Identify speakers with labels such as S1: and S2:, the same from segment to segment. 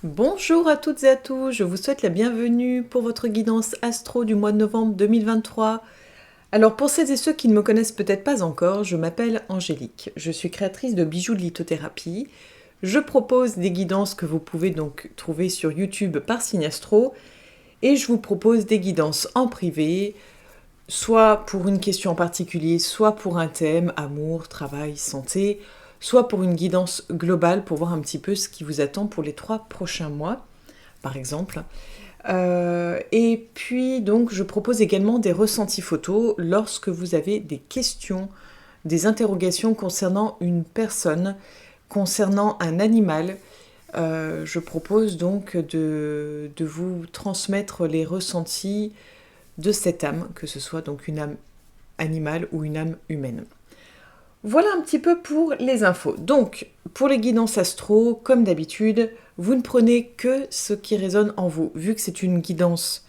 S1: Bonjour à toutes et à tous, je vous souhaite la bienvenue pour votre guidance astro du mois de novembre 2023. Alors pour celles et ceux qui ne me connaissent peut-être pas encore, je m'appelle Angélique, je suis créatrice de bijoux de lithothérapie. Je propose des guidances que vous pouvez donc trouver sur YouTube par signe astro et je vous propose des guidances en privé, soit pour une question en particulier, soit pour un thème, amour, travail, santé, soit pour une guidance globale pour voir un petit peu ce qui vous attend pour les 3 prochains mois, par exemple. Et puis, donc, je propose également des ressentis photos lorsque vous avez des questions, des interrogations concernant une personne, concernant un animal. Je propose donc de vous transmettre les ressentis de cette âme, que ce soit donc une âme animale ou une âme humaine. Voilà un petit peu pour les infos. Donc, pour les guidances astro, comme d'habitude, vous ne prenez que ce qui résonne en vous. Vu que c'est une guidance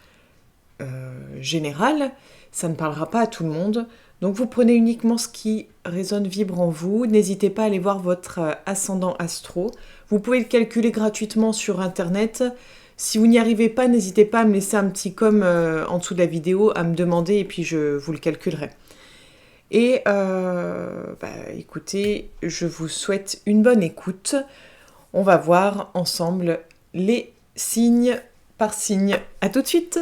S1: générale, ça ne parlera pas à tout le monde. Donc, vous prenez uniquement ce qui résonne, vibre en vous. N'hésitez pas à aller voir votre ascendant astro. Vous pouvez le calculer gratuitement sur Internet. Si vous n'y arrivez pas, n'hésitez pas à me laisser un petit com en dessous de la vidéo, à me demander et puis je vous le calculerai. Et écoutez, je vous souhaite une bonne écoute. On va voir ensemble les signes par signe. A tout de suite.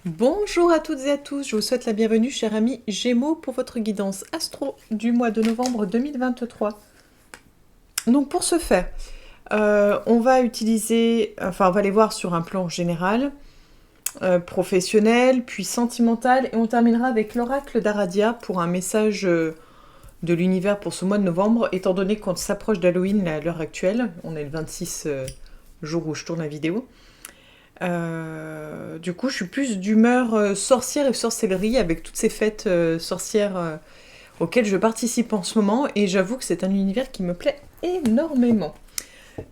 S1: Bonjour à toutes et à tous, je vous souhaite la bienvenue, chers amis Gémeaux, pour votre guidance astro du mois de novembre 2023. Donc pour ce faire, on va aller voir sur un plan général, professionnel, puis sentimental, et on terminera avec l'oracle d'Aradia pour un message de l'univers pour ce mois de novembre, étant donné qu'on s'approche d'Halloween à l'heure actuelle, on est le 26 jour où je tourne la vidéo. Du coup, je suis plus d'humeur sorcière et sorcellerie avec toutes ces fêtes sorcières auxquelles je participe en ce moment, et j'avoue que c'est un univers qui me plaît énormément.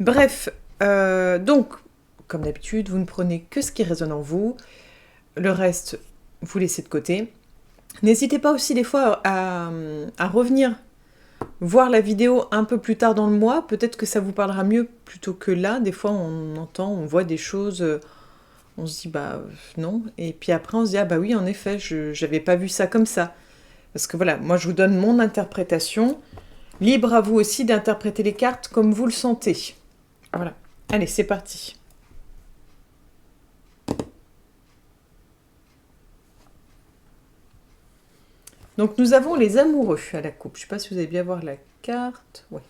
S1: Bref, donc, comme d'habitude, vous ne prenez que ce qui résonne en vous. Le reste, vous laissez de côté. N'hésitez pas aussi des fois à revenir voir la vidéo un peu plus tard dans le mois. Peut-être que ça vous parlera mieux plutôt que là. Des fois, on voit des choses, on se dit bah non. Et puis après, on se dit ah bah oui, en effet, je n'avais pas vu ça comme ça. Parce que voilà, moi je vous donne mon interprétation. Libre à vous aussi d'interpréter les cartes comme vous le sentez. Voilà. Allez, c'est parti. Donc nous avons les amoureux à la coupe. Je ne sais pas si vous allez bien voir la carte. Ouais.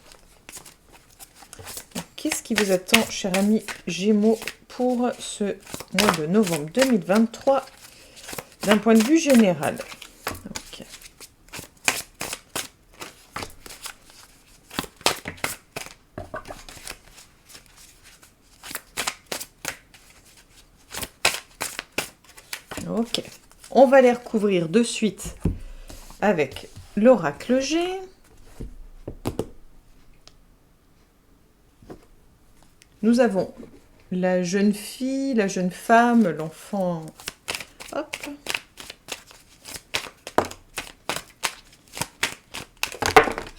S1: Qu'est-ce qui vous attend, cher ami Gémeaux, pour ce mois de novembre 2023, d'un point de vue général? Okay. Ok. On va les recouvrir de suite avec l'oracle G. Nous avons la jeune fille, la jeune femme, l'enfant. Hop.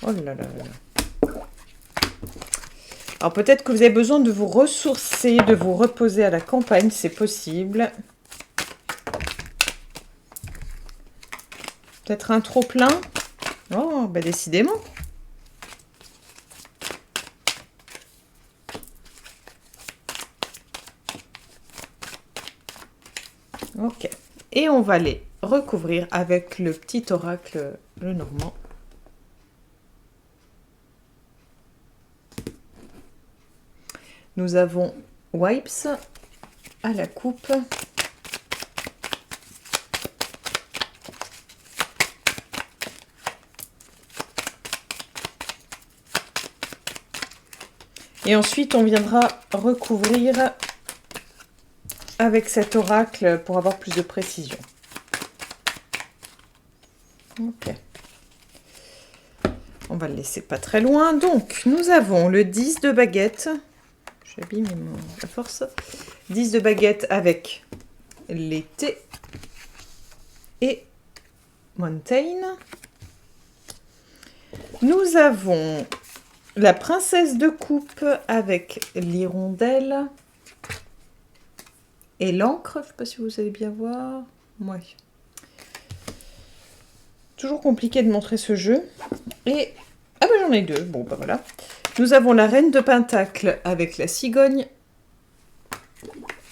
S1: Oh là là là. Alors peut-être que vous avez besoin de vous ressourcer, de vous reposer à la campagne, c'est possible. Peut-être un trop plein. Oh, bah décidément. Ok. Et on va les recouvrir avec le petit oracle, le normand. Nous avons Wipes à la coupe. Et ensuite, on viendra recouvrir avec cet oracle pour avoir plus de précision. Ok. On va le laisser pas très loin. Donc, nous avons le 10 de baguette. J'abîme la force. 10 de baguette avec l'été et Mountain. Nous avons la princesse de coupe avec l'hirondelle et l'encre. Je ne sais pas si vous allez bien voir. Ouais. Toujours compliqué de montrer ce jeu. Et... ah ben j'en ai deux. Bon ben voilà. Nous avons la reine de pentacle avec la cigogne.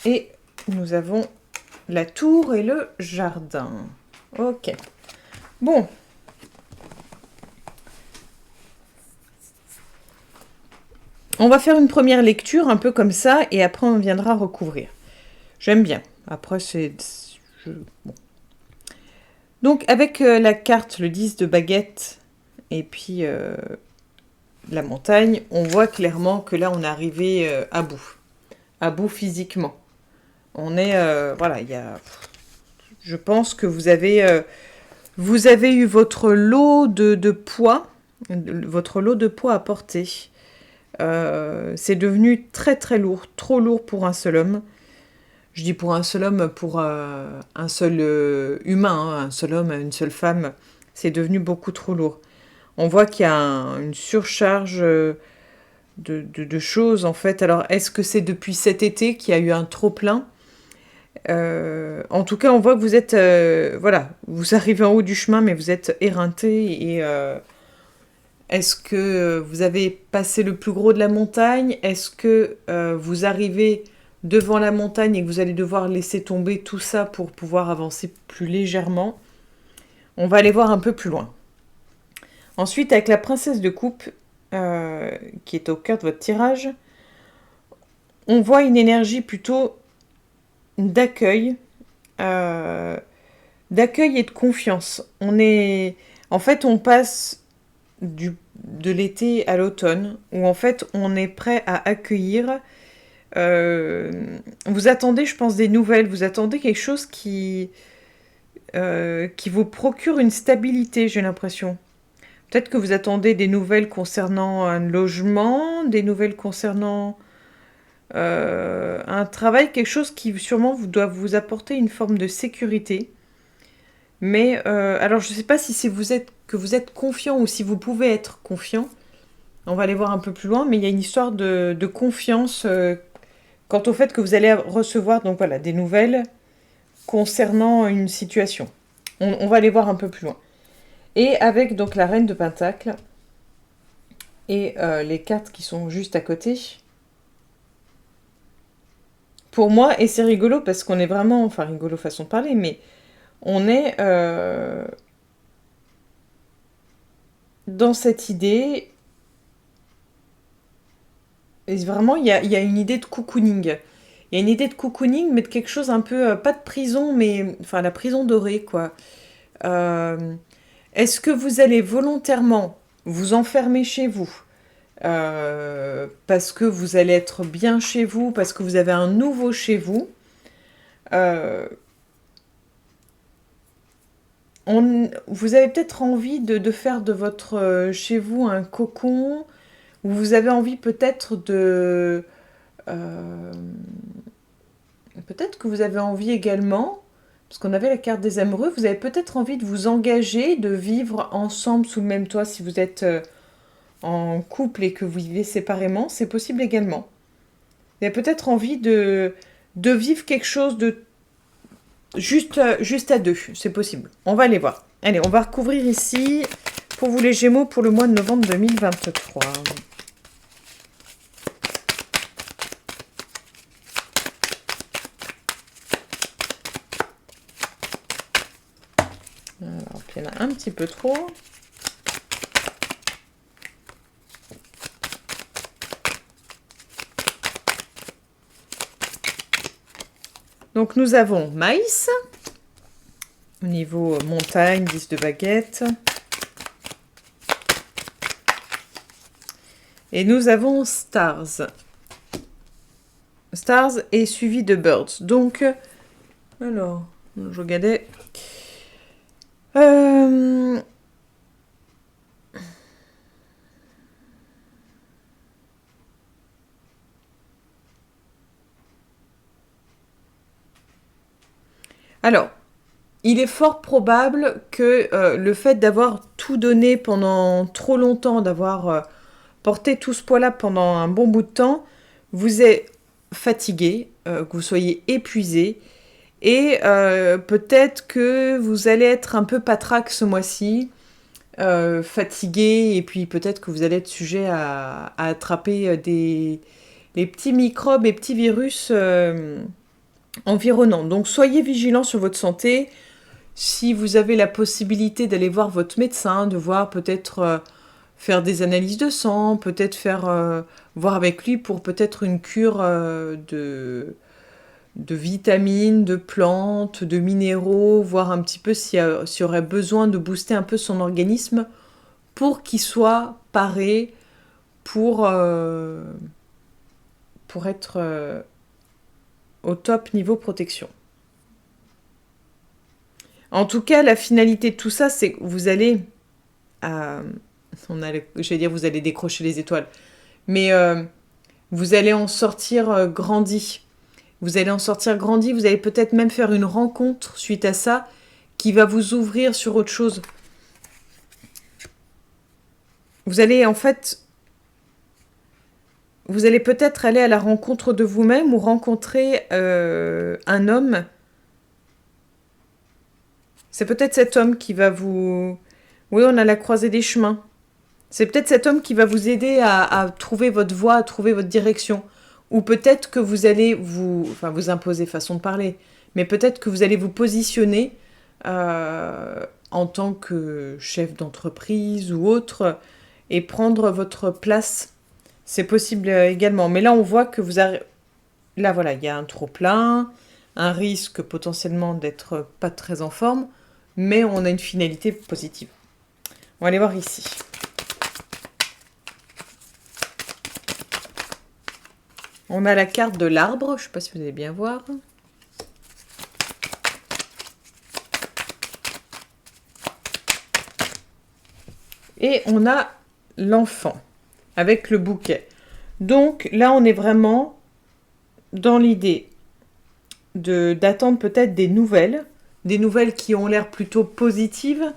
S1: Et nous avons la tour et le jardin. Ok. Bon. On va faire une première lecture un peu comme ça et après on viendra recouvrir. J'aime bien. Après c'est... bon. Donc avec la carte, le 10 de baguette et puis la montagne, on voit clairement que là on est arrivé à bout. À bout physiquement. On est... voilà, il y a... Je pense que vous avez eu votre lot de poids, votre lot de poids à porter. C'est devenu très très lourd, trop lourd pour un seul homme. Je dis pour un seul homme, pour un seul humain, hein, un seul homme, une seule femme. C'est devenu beaucoup trop lourd. On voit qu'il y a une surcharge de choses en fait. Alors est-ce que c'est depuis cet été qu'il y a eu un trop-plein ? En tout cas, on voit que vous êtes... voilà, vous arrivez en haut du chemin, mais vous êtes éreinté. Et est-ce que vous avez passé le plus gros de la montagne ? Est-ce que vous arrivez devant la montagne et que vous allez devoir laisser tomber tout ça pour pouvoir avancer plus légèrement ? On va aller voir un peu plus loin. Ensuite, avec la princesse de coupe, qui est au cœur de votre tirage, on voit une énergie plutôt... d'accueil et de confiance. En fait, on passe de l'été à l'automne, où en fait, on est prêt à accueillir. Vous attendez, je pense, des nouvelles. Vous attendez quelque chose qui vous procure une stabilité, j'ai l'impression. Peut-être que vous attendez des nouvelles concernant un logement, des nouvelles concernant... un travail, quelque chose qui sûrement doit vous apporter une forme de sécurité. Mais alors je ne sais pas si c'est que vous êtes confiant ou si vous pouvez être confiant. On va aller voir un peu plus loin, mais il y a une histoire de confiance quant au fait que vous allez recevoir donc voilà, des nouvelles concernant une situation. On va aller voir un peu plus loin. Et avec donc la reine de pentacle et les cartes qui sont juste à côté... Pour moi, et c'est rigolo parce qu'on est vraiment, enfin rigolo façon de parler, mais on est dans cette idée, et vraiment il y a une idée de cocooning. Il y a une idée de cocooning, mais de quelque chose un peu, pas de prison, mais enfin la prison dorée, quoi. Est-ce que vous allez volontairement vous enfermer chez vous parce que vous allez être bien chez vous, parce que vous avez un nouveau chez vous. Vous avez peut-être envie de faire de votre chez vous un cocon, ou vous avez envie peut-être de... peut-être que vous avez envie également, parce qu'on avait la carte des amoureux, vous avez peut-être envie de vous engager, de vivre ensemble sous le même toit si vous êtes... en couple et que vous vivez séparément, c'est possible également. Vous avez peut-être envie de vivre quelque chose de juste à deux, c'est possible. On va aller voir. Allez, on va recouvrir ici pour vous les Gémeaux pour le mois de novembre 2023. Alors, il y en a un petit peu trop. Donc nous avons maïs, au niveau montagne, 10 de baguette. Et nous avons stars. Stars est suivi de birds. Donc, alors, je regardais. Alors, il est fort probable que le fait d'avoir tout donné pendant trop longtemps, d'avoir porter tout ce poids-là pendant un bon bout de temps vous est fatigué, que vous soyez épuisé, et peut-être que vous allez être un peu patraque ce mois-ci, fatigué, et puis peut-être que vous allez être sujet à attraper les petits microbes et petits virus environnants. Donc soyez vigilants sur votre santé. Si vous avez la possibilité d'aller voir votre médecin, de voir peut-être faire des analyses de sang, peut-être voir avec lui pour peut-être une cure de vitamines, de plantes, de minéraux, voir un petit peu s'il y aurait besoin de booster un peu son organisme pour qu'il soit paré pour être au top niveau protection. En tout cas, la finalité de tout ça, c'est que vous allez... j'allais dire vous allez décrocher les étoiles. Mais vous allez en sortir grandi. Vous allez en sortir grandi. Vous allez peut-être même faire une rencontre suite à ça qui va vous ouvrir sur autre chose. Vous allez en fait... Vous allez peut-être aller à la rencontre de vous-même ou rencontrer un homme. C'est peut-être cet homme qui va vous... Oui, on a la croisée des chemins. C'est peut-être cet homme qui va vous aider à trouver votre voie, à trouver votre direction. Ou peut-être que vous allez vous imposer façon de parler, mais peut-être que vous allez vous positionner en tant que chef d'entreprise ou autre et prendre votre place. C'est possible également. Mais là, on voit que vous avez... Là, voilà, il y a un trop-plein, un risque potentiellement d'être pas très en forme, mais on a une finalité positive. On va aller voir ici. On a la carte de l'arbre, je ne sais pas si vous allez bien voir. Et on a l'enfant avec le bouquet. Donc là, on est vraiment dans l'idée d'attendre peut-être des nouvelles qui ont l'air plutôt positives.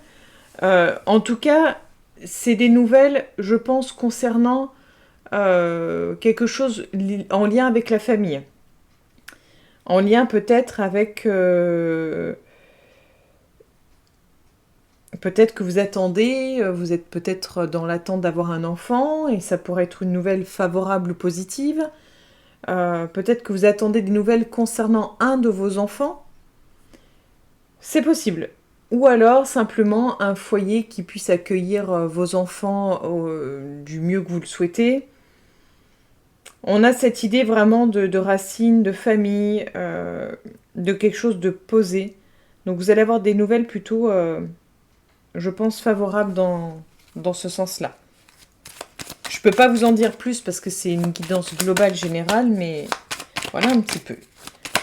S1: En tout cas, c'est des nouvelles, je pense, concernant quelque chose en lien avec la famille. En lien peut-être avec... peut-être que vous attendez, vous êtes peut-être dans l'attente d'avoir un enfant, et ça pourrait être une nouvelle favorable ou positive. Peut-être que vous attendez des nouvelles concernant un de vos enfants. C'est possible. Ou alors simplement un foyer qui puisse accueillir vos enfants du mieux que vous le souhaitez. On a cette idée vraiment de racines, de famille, de quelque chose de posé. Donc vous allez avoir des nouvelles plutôt, je pense, favorables dans ce sens-là. Je ne peux pas vous en dire plus parce que c'est une guidance globale générale, mais voilà un petit peu.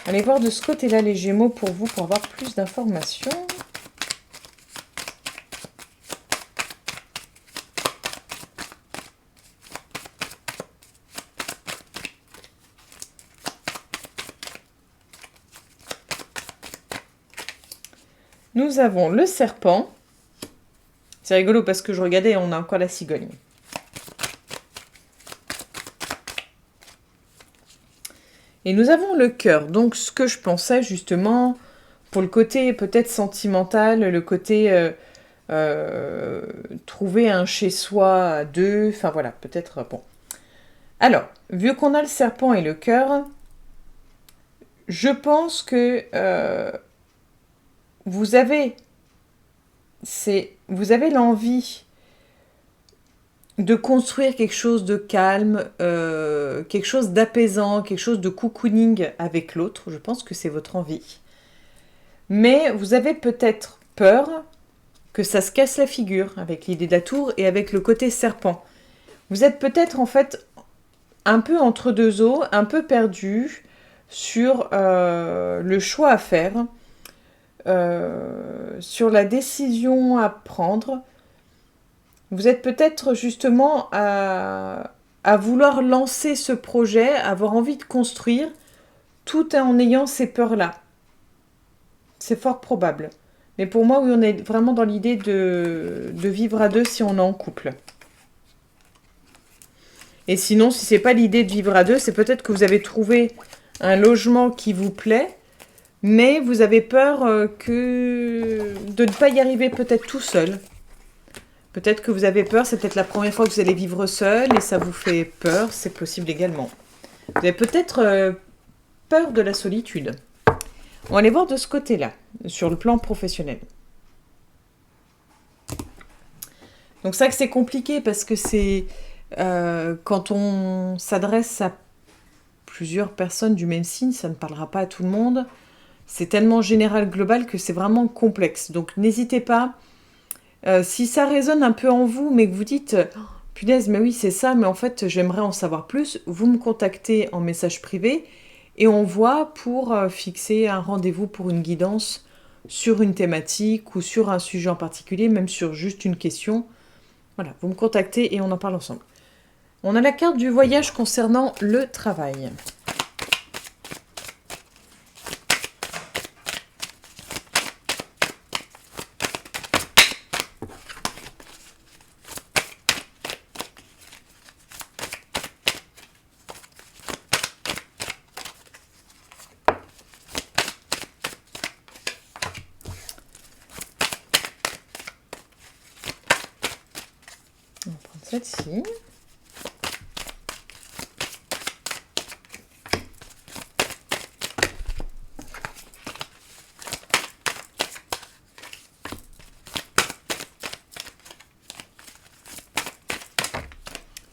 S1: Allez voir de ce côté-là les Gémeaux pour vous, pour avoir plus d'informations. Nous avons le serpent. C'est rigolo parce que je regardais et on a encore la cigogne. Et nous avons le cœur. Donc ce que je pensais justement, pour le côté peut-être sentimental, le côté trouver un chez-soi à deux, enfin voilà, peut-être, bon. Alors, vu qu'on a le serpent et le cœur, je pense que vous avez l'envie de construire quelque chose de calme, quelque chose d'apaisant, quelque chose de cocooning avec l'autre. Je pense que c'est votre envie. Mais vous avez peut-être peur que ça se casse la figure avec l'idée de la tour et avec le côté serpent. Vous êtes peut-être en fait un peu entre deux eaux, un peu perdu sur le choix à faire, sur la décision à prendre. Vous êtes peut-être justement à vouloir lancer ce projet, avoir envie de construire, tout en ayant ces peurs-là. C'est fort probable. Mais pour moi, oui, on est vraiment dans l'idée de vivre à deux si on est en couple. Et sinon, si c'est pas l'idée de vivre à deux, c'est peut-être que vous avez trouvé un logement qui vous plaît, mais vous avez peur de ne pas y arriver peut-être tout seul. Peut-être que vous avez peur, c'est peut-être la première fois que vous allez vivre seul et ça vous fait peur, c'est possible également. Vous avez peut-être peur de la solitude. On va aller voir de ce côté-là, sur le plan professionnel. Donc ça que c'est compliqué parce que c'est quand on s'adresse à plusieurs personnes du même signe, ça ne parlera pas à tout le monde. C'est tellement général, global que c'est vraiment complexe. Donc n'hésitez pas. Si ça résonne un peu en vous, mais que vous dites oh, punaise, mais oui, c'est ça, mais en fait, j'aimerais en savoir plus, vous me contactez en message privé et on voit pour fixer un rendez-vous pour une guidance sur une thématique ou sur un sujet en particulier, même sur juste une question. Voilà, vous me contactez et on en parle ensemble. On a la carte du voyage concernant le travail. On va prendre celle-ci.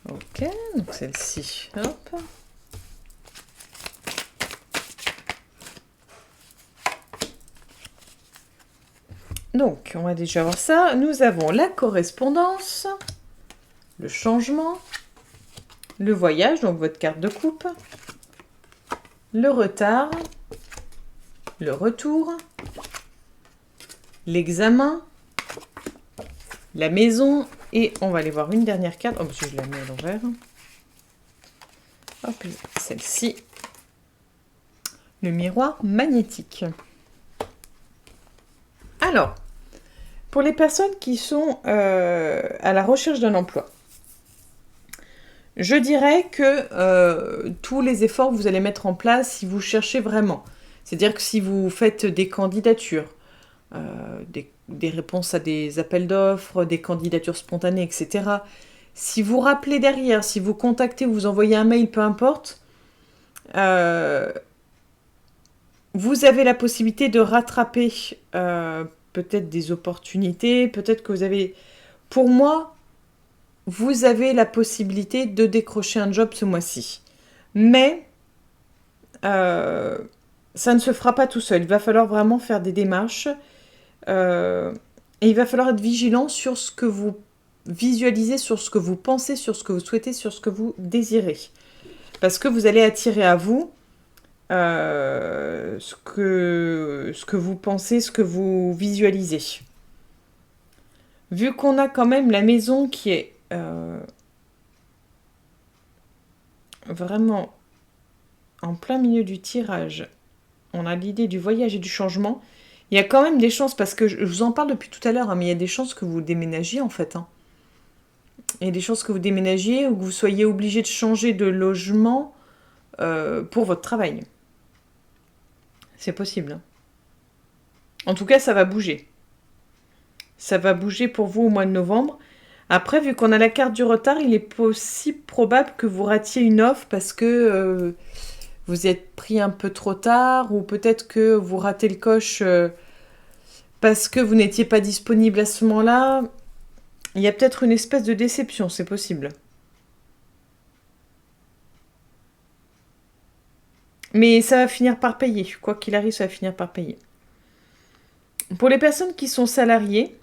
S1: Ok, donc celle-ci, hop. Donc, on va déjà voir ça. Nous avons la correspondance, le changement, le voyage, donc votre carte de coupe, le retard, le retour, l'examen, la maison, et on va aller voir une dernière carte. Oh, parce que je la mets à l'envers. Hop, celle-ci. Le miroir magnétique. Alors, pour les personnes qui sont à la recherche d'un emploi, je dirais que tous les efforts que vous allez mettre en place si vous cherchez vraiment. C'est-à-dire que si vous faites des candidatures, des réponses à des appels d'offres, des candidatures spontanées, etc. Si vous rappelez derrière, si vous contactez ou vous envoyez un mail, peu importe, vous avez la possibilité de rattraper peut-être des opportunités, peut-être que vous avez... Pour moi, vous avez la possibilité de décrocher un job ce mois-ci. Mais ça ne se fera pas tout seul. Il va falloir vraiment faire des démarches. Et il va falloir être vigilant sur ce que vous visualisez, sur ce que vous pensez, sur ce que vous souhaitez, sur ce que vous désirez. Parce que vous allez attirer à vous ce que vous pensez, ce que vous visualisez. Vu qu'on a quand même la maison qui est vraiment en plein milieu du tirage, on a l'idée du voyage et du changement, il y a quand même des chances, parce que je vous en parle depuis tout à l'heure, hein, mais il y a des chances que vous déménagiez en fait. Hein. Il y a des chances que vous déménagiez ou que vous soyez obligé de changer de logement pour votre travail. C'est possible. Hein. En tout cas, ça va bouger. Ça va bouger pour vous au mois de novembre. Après, vu qu'on a la carte du retard, il est possible, probable que vous ratiez une offre parce que vous êtes pris un peu trop tard, ou peut-être que vous ratez le coche parce que vous n'étiez pas disponible à ce moment-là. Il y a peut-être une espèce de déception, c'est possible. Mais ça va finir par payer. Quoi qu'il arrive, ça va finir par payer. Pour les personnes qui sont salariées,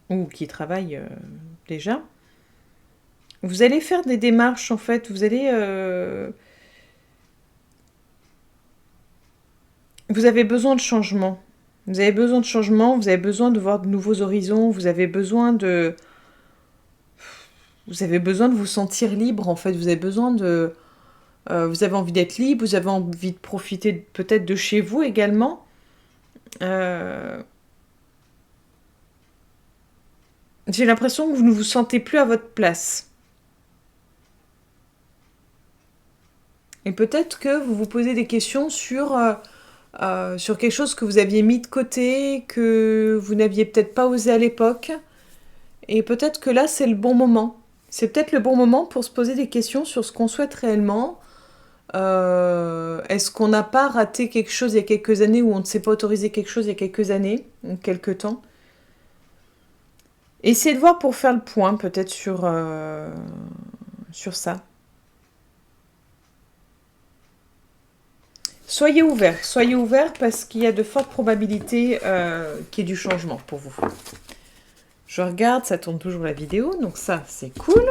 S1: ou qui travaillent déjà, vous allez faire des démarches, en fait. Vous allez... vous avez besoin de changement. Vous avez besoin de changement, vous avez besoin de voir de nouveaux horizons, vous avez besoin de... Vous avez besoin de vous sentir libre, en fait. Vous avez besoin de... vous avez envie d'être libre, vous avez envie de profiter peut-être de chez vous également. J'ai l'impression que vous ne vous sentez plus à votre place. Et peut-être que vous vous posez des questions sur quelque chose que vous aviez mis de côté, que vous n'aviez peut-être pas osé à l'époque. Et peut-être que là, c'est le bon moment. C'est peut-être le bon moment pour se poser des questions sur ce qu'on souhaite réellement. Est-ce qu'on n'a pas raté quelque chose il y a quelques années ou on ne s'est pas autorisé quelque chose il y a quelques années ou quelques temps? Essayez de voir pour faire le point peut-être sur ça. Soyez ouverts parce qu'il y a de fortes probabilités qu'il y ait du changement pour vous. Je regarde, ça tourne toujours la vidéo, donc ça c'est cool.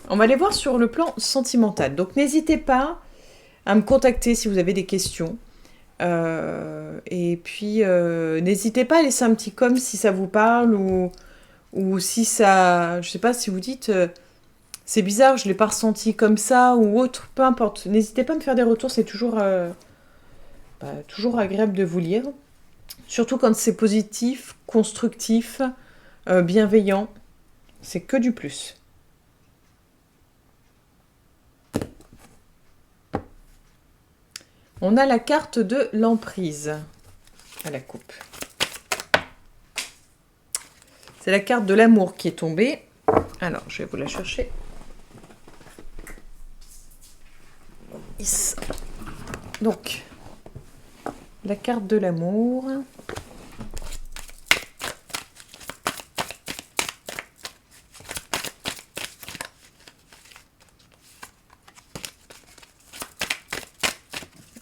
S1: On va aller voir sur le plan sentimental. Donc n'hésitez pas à me contacter si vous avez des questions. Et puis n'hésitez pas à laisser un petit com si ça vous parle ou si ça... Je sais pas si vous dites... c'est bizarre, je l'ai pas ressenti comme ça ou autre, peu importe. N'hésitez pas à me faire des retours, c'est toujours agréable de vous lire. Surtout quand c'est positif, constructif, bienveillant. C'est que du plus. On a la carte de l'emprise à la coupe. C'est la carte de l'amour qui est tombée. Alors, je vais vous la chercher. Donc, la carte de l'amour.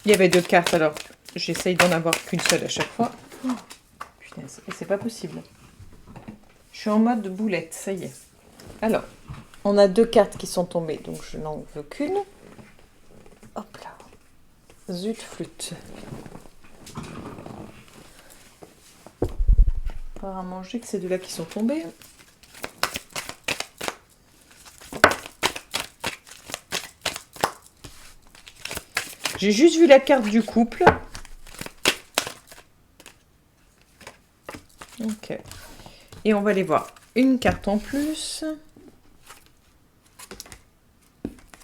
S1: Il y avait 2 cartes, alors j'essaye d'en avoir qu'une seule à chaque fois. Oh, putain, c'est pas possible. Je suis en mode boulette, ça y est. Alors, on a 2 cartes qui sont tombées, donc je n'en veux qu'une. Hop là. Zut flûte. Apparemment, j'ai que c'est 2 là qui sont tombées. J'ai juste vu la carte du couple. Ok. Et on va aller voir une carte en plus.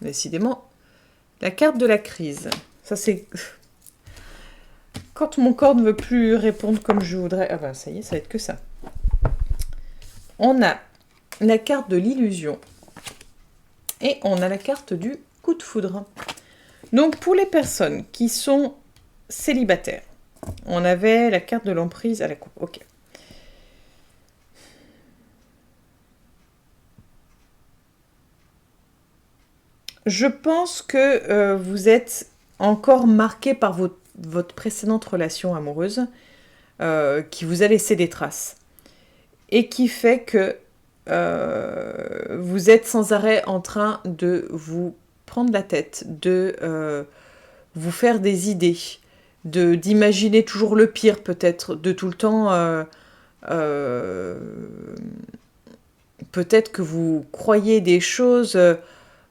S1: Décidément, la carte de la crise. Ça, c'est... Quand mon corps ne veut plus répondre comme je voudrais... Ah ben, ça y est, ça va être que ça. On a la carte de l'illusion. Et on a la carte du coup de foudre. Donc, pour les personnes qui sont célibataires, on avait la carte de l'emprise à la coupe. Ok. Je pense que vous êtes encore marqué par votre précédente relation amoureuse qui vous a laissé des traces et qui fait que vous êtes sans arrêt en train de vous prendre la tête, de vous faire des idées, d'imaginer toujours le pire peut-être, de tout le temps... peut-être que vous croyez des choses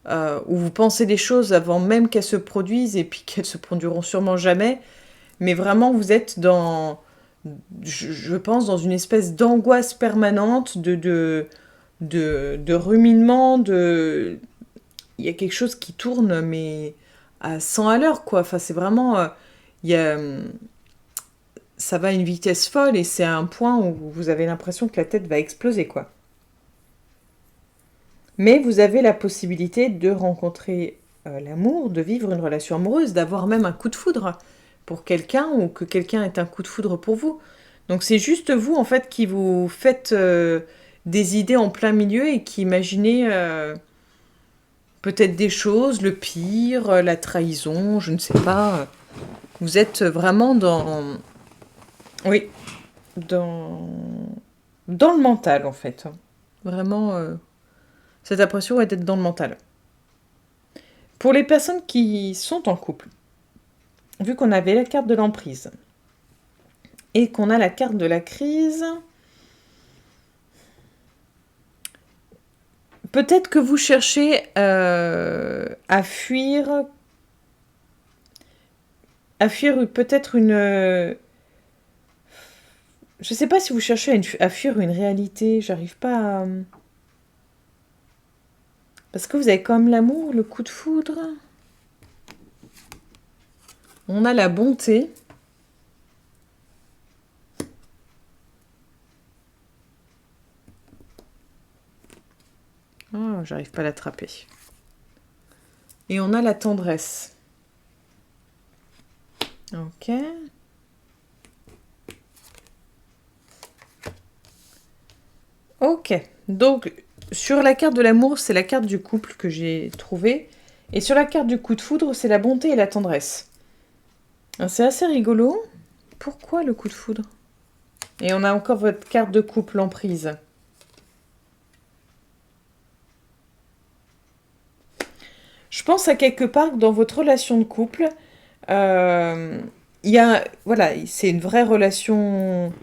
S1: ou vous pensez des choses avant même qu'elles se produisent et puis qu'elles se produiront sûrement jamais. Mais vraiment, vous êtes je pense, dans une espèce d'angoisse permanente, de ruminement, il y a quelque chose qui tourne, mais à 100 à l'heure, quoi. Enfin, c'est vraiment... ça va à une vitesse folle et c'est à un point où vous avez l'impression que la tête va exploser, quoi. Mais vous avez la possibilité de rencontrer l'amour, de vivre une relation amoureuse, d'avoir même un coup de foudre pour quelqu'un ou que quelqu'un ait un coup de foudre pour vous. Donc c'est juste vous, en fait, qui vous faites des idées en plein milieu et qui imaginez peut-être des choses, le pire, la trahison, je ne sais pas. Vous êtes vraiment dans... Oui, dans le mental, en fait. Vraiment... Cette impression est d'être dans le mental. Pour les personnes qui sont en couple, vu qu'on avait la carte de l'emprise et qu'on a la carte de la crise, peut-être que vous cherchez à fuir peut-être une... Je ne sais pas si vous cherchez à fuir une réalité, j'arrive pas à... Parce que vous avez quand même l'amour, le coup de foudre. On a la bonté. Oh, j'arrive pas à l'attraper. Et on a la tendresse. Ok. Ok. Donc, sur la carte de l'amour, c'est la carte du couple que j'ai trouvée. Et sur la carte du coup de foudre, c'est la bonté et la tendresse. C'est assez rigolo. Pourquoi le coup de foudre? Et on a encore votre carte de couple, l'emprise. Je pense à quelque part que dans votre relation de couple, il y a, voilà, c'est une vraie relation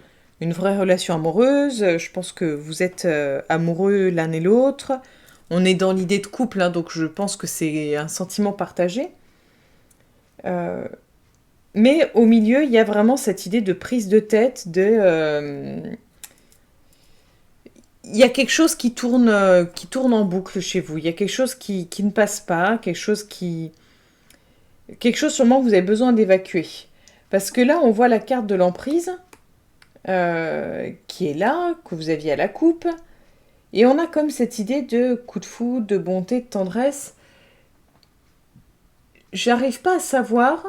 S1: amoureuse. Je pense que vous êtes amoureux l'un et l'autre. On est dans l'idée de couple, hein, donc je pense que c'est un sentiment partagé. Mais au milieu, il y a vraiment cette idée de prise de tête, il y a quelque chose qui tourne en boucle chez vous. Il y a quelque chose qui ne passe pas, quelque chose sûrement que vous avez besoin d'évacuer. Parce que là, on voit la carte de l'emprise qui est là, que vous aviez à la coupe. Et on a comme cette idée de coup de foudre, de bonté, de tendresse. J'arrive pas à savoir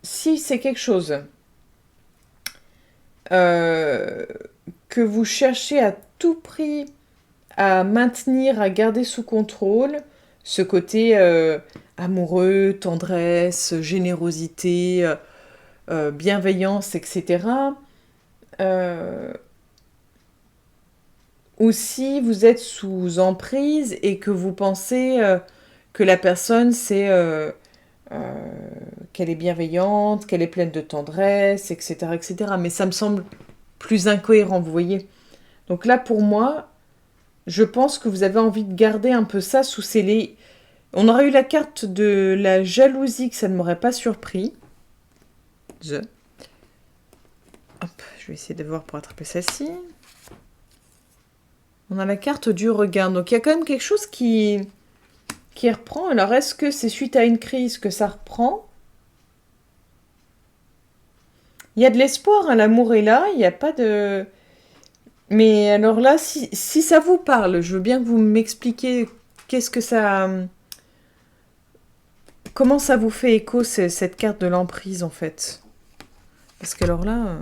S1: si c'est quelque chose que vous cherchez à tout prix à maintenir, à garder sous contrôle, ce côté amoureux, tendresse, générosité, bienveillance, etc. Ou si vous êtes sous emprise et que vous pensez que la personne, c'est qu'elle est bienveillante, qu'elle est pleine de tendresse, etc., etc. Mais ça me semble plus incohérent, vous voyez. Donc là, pour moi, je pense que vous avez envie de garder un peu ça sous scellé. On aurait eu la carte de la jalousie, que ça ne m'aurait pas surpris. Hop, je vais essayer de voir pour attraper celle-ci. On a la carte du regain. Donc il y a quand même quelque chose qui reprend. Alors est-ce que c'est suite à une crise que ça reprend? Il y a de l'espoir, hein, l'amour est là, il n'y a pas de... Mais alors là, si ça vous parle, je veux bien que vous m'expliquiez qu'est-ce que ça... Comment ça vous fait écho, cette carte de l'emprise, en fait? Parce que alors là,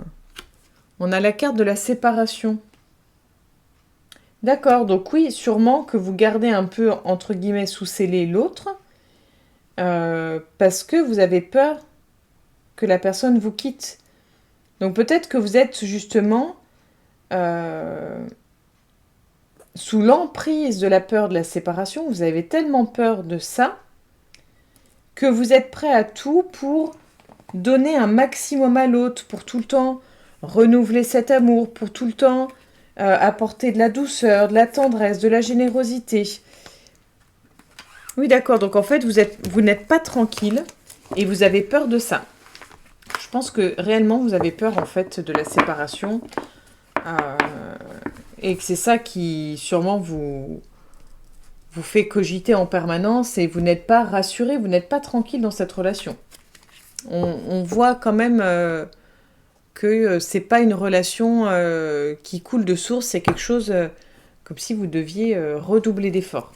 S1: on a la carte de la séparation. D'accord, donc oui, sûrement que vous gardez un peu, entre guillemets, sous scellé l'autre, parce que vous avez peur que la personne vous quitte. Donc peut-être que vous êtes justement sous l'emprise de la peur de la séparation, vous avez tellement peur de ça, que vous êtes prêt à tout pour donner un maximum à l'autre, pour tout le temps renouveler cet amour, pour tout le temps apporter de la douceur, de la tendresse, de la générosité. Oui, d'accord, donc en fait, vous n'êtes pas tranquille et vous avez peur de ça. Je pense que réellement, vous avez peur en fait de la séparation et que c'est ça qui sûrement vous fait cogiter en permanence et vous n'êtes pas rassuré, vous n'êtes pas tranquille dans cette relation. On voit quand même que c'est pas une relation qui coule de source, c'est quelque chose comme si vous deviez redoubler d'efforts.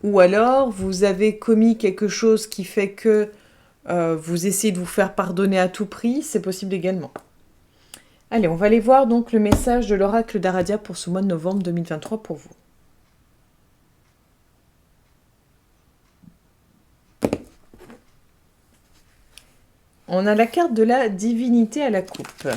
S1: Ou alors, vous avez commis quelque chose qui fait que vous essayez de vous faire pardonner à tout prix, c'est possible également. Allez, on va aller voir donc le message de l'oracle d'Aradia pour ce mois de novembre 2023 pour vous. On a la carte de la divinité à la coupe.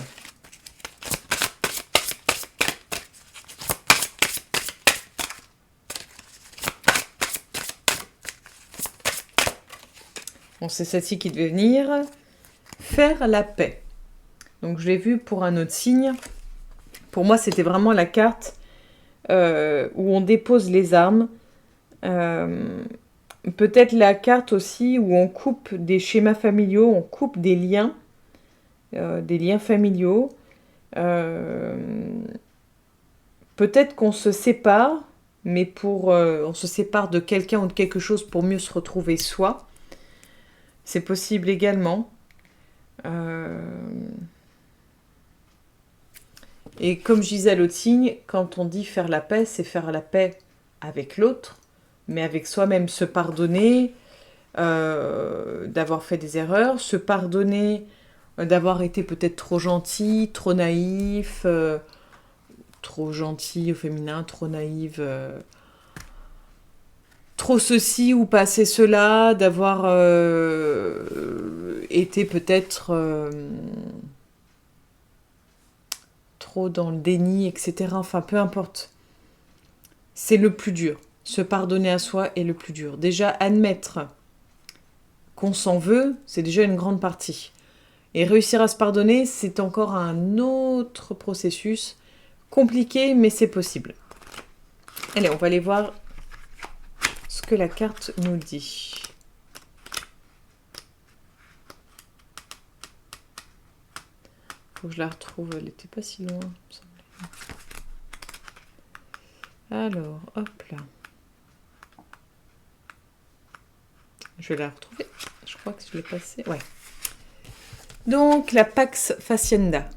S1: Bon, c'est celle-ci qui devait venir. Faire la paix. Donc je l'ai vu pour un autre signe. Pour moi, c'était vraiment la carte où on dépose les armes. Peut-être la carte aussi où on coupe des schémas familiaux, on coupe des liens familiaux. Peut-être qu'on se sépare, mais on se sépare de quelqu'un ou de quelque chose pour mieux se retrouver soi. C'est possible également. Et comme je disais à l'autre signe, quand on dit faire la paix, c'est faire la paix avec l'autre, mais avec soi-même, se pardonner d'avoir fait des erreurs, se pardonner d'avoir été peut-être trop gentil, trop naïf, trop gentil au féminin, trop naïve, trop ceci ou pas assez cela, d'avoir été peut-être trop dans le déni, etc. Enfin, peu importe. C'est le plus dur. Se pardonner à soi est le plus dur. Déjà, admettre qu'on s'en veut, c'est déjà une grande partie. Et réussir à se pardonner, c'est encore un autre processus compliqué, mais c'est possible. Allez, on va aller voir ce que la carte nous dit. Faut que je la retrouve, elle n'était pas si loin, me semble. Alors, hop là. Je vais la retrouver. Je crois que je l'ai passée. Ouais. Donc, la Pax Facienda.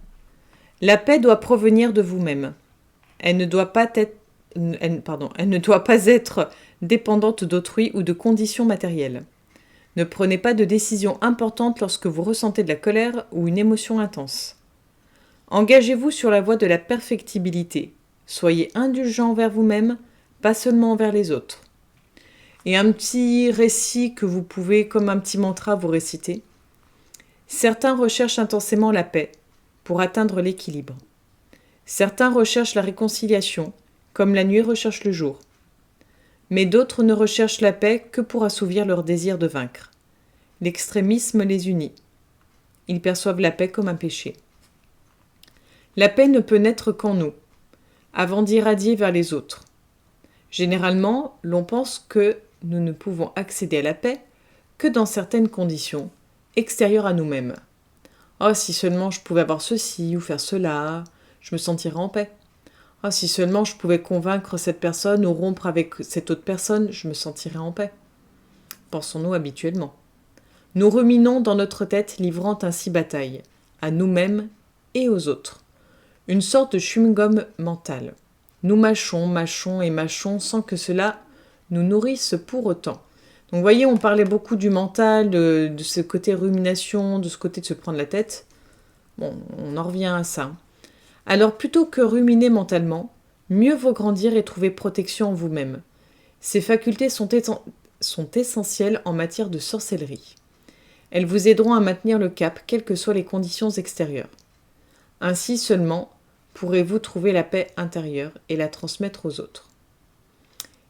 S1: La paix doit provenir de vous-même. Elle ne doit pas être, elle ne doit pas être dépendante d'autrui ou de conditions matérielles. Ne prenez pas de décisions importantes lorsque vous ressentez de la colère ou une émotion intense. Engagez-vous sur la voie de la perfectibilité. Soyez indulgent envers vous-même, pas seulement envers les autres. Et un petit récit que vous pouvez, comme un petit mantra, vous réciter. Certains recherchent intensément la paix pour atteindre l'équilibre. Certains recherchent la réconciliation, comme la nuit recherche le jour. Mais d'autres ne recherchent la paix que pour assouvir leur désir de vaincre. L'extrémisme les unit. Ils perçoivent la paix comme un péché. La paix ne peut naître qu'en nous, avant d'irradier vers les autres. Généralement, l'on pense que nous ne pouvons accéder à la paix que dans certaines conditions, extérieures à nous-mêmes. Oh, si seulement je pouvais avoir ceci ou faire cela, je me sentirais en paix. Oh, si seulement je pouvais convaincre cette personne ou rompre avec cette autre personne, je me sentirais en paix. Pensons-nous habituellement. Nous ruminons dans notre tête, livrant ainsi bataille, à nous-mêmes et aux autres. Une sorte de chewing-gum mental. Nous mâchons, mâchons et mâchons sans que cela nous nourrisse pour autant. Donc vous voyez, on parlait beaucoup du mental, de ce côté rumination, de ce côté de se prendre la tête. Bon, on en revient à ça. Alors plutôt que ruminer mentalement, mieux vaut grandir et trouver protection en vous-même. Ces facultés sont essentielles en matière de sorcellerie. Elles vous aideront à maintenir le cap, quelles que soient les conditions extérieures. Ainsi seulement pourrez-vous trouver la paix intérieure et la transmettre aux autres.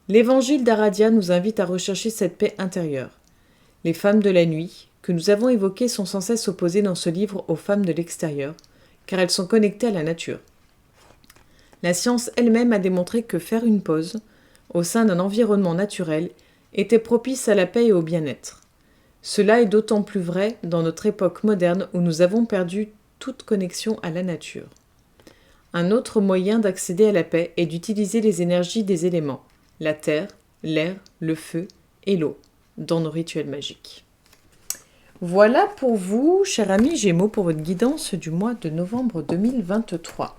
S1: L'évangile d'Aradia nous invite à rechercher cette paix intérieure. Les femmes de la nuit, que nous avons évoquées, sont sans cesse opposées dans ce livre aux femmes de l'extérieur, car elles sont connectées à la nature. La science elle-même a démontré que faire une pause, au sein d'un environnement naturel, était propice à la paix et au bien-être. Cela est d'autant plus vrai dans notre époque moderne où nous avons perdu toute connexion à la nature. Un autre moyen d'accéder à la paix est d'utiliser les énergies des éléments, la terre, l'air, le feu et l'eau, dans nos rituels magiques. Voilà pour vous, chers amis Gémeaux, pour votre guidance du mois de novembre 2023.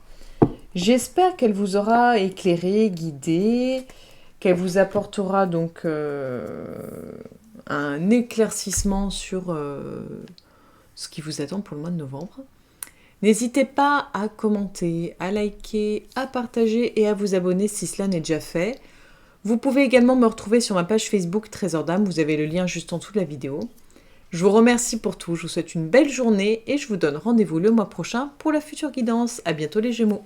S1: J'espère qu'elle vous aura éclairé, guidé, qu'elle vous apportera donc un éclaircissement sur ce qui vous attend pour le mois de novembre. N'hésitez pas à commenter, à liker, à partager et à vous abonner si cela n'est déjà fait. Vous pouvez également me retrouver sur ma page Facebook Trésor d'âme, vous avez le lien juste en dessous de la vidéo. Je vous remercie pour tout, je vous souhaite une belle journée et je vous donne rendez-vous le mois prochain pour la future guidance. À bientôt les Gémeaux.